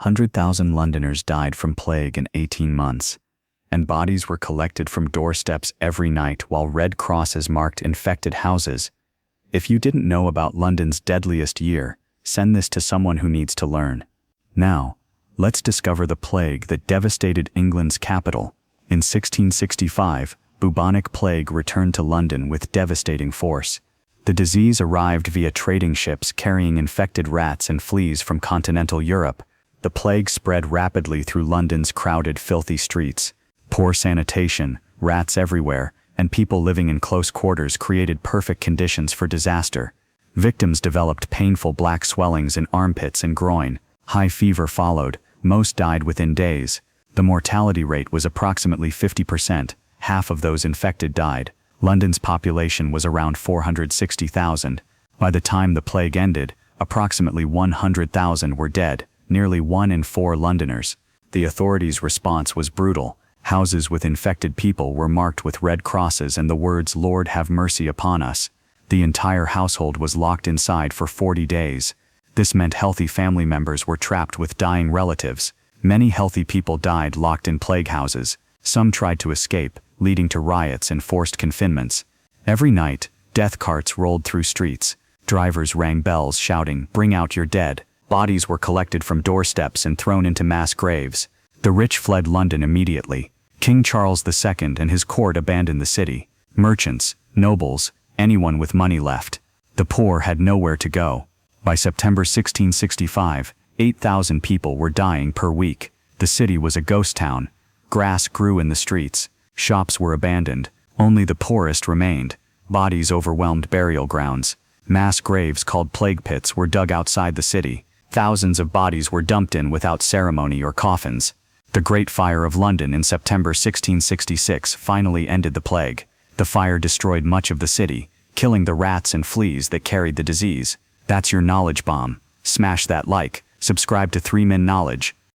100,000 Londoners died from plague in 18 months, and bodies were collected from doorsteps every night while red crosses marked infected houses. If you didn't know about London's deadliest year, send this to someone who needs to learn. Now, let's discover the plague that devastated England's capital. In 1665, bubonic plague returned to London with devastating force. The disease arrived via trading ships carrying infected rats and fleas from continental Europe. The plague spread rapidly through London's crowded, filthy streets. Poor sanitation, rats everywhere, and people living in close quarters created perfect conditions for disaster. Victims developed painful black swellings in armpits and groin. High fever followed. Most died within days. The mortality rate was approximately 50%. Half of those infected died. London's population was around 460,000. By the time the plague ended, approximately 100,000 were dead, nearly 1 in 4 Londoners. The authorities' response was brutal. Houses with infected people were marked with red crosses and the words, "Lord, have mercy upon us." The entire household was locked inside for 40 days. This meant healthy family members were trapped with dying relatives. Many healthy people died locked in plague houses. Some tried to escape, leading to riots and forced confinements. Every night, death carts rolled through streets. Drivers rang bells shouting, "Bring out your dead." Bodies were collected from doorsteps and thrown into mass graves. The rich fled London immediately. King Charles II and his court abandoned the city. Merchants, nobles, anyone with money left. The poor had nowhere to go. By September 1665, 8,000 people were dying per week. The city was a ghost town. Grass grew in the streets. Shops were abandoned. Only the poorest remained. Bodies overwhelmed burial grounds. Mass graves called plague pits were dug outside the city. Thousands of bodies were dumped in without ceremony or coffins. The Great Fire of London in September 1666 finally ended the plague. The fire destroyed much of the city, killing the rats and fleas that carried the disease. That's your knowledge bomb. Smash that like, subscribe to 3 Min Knowledge,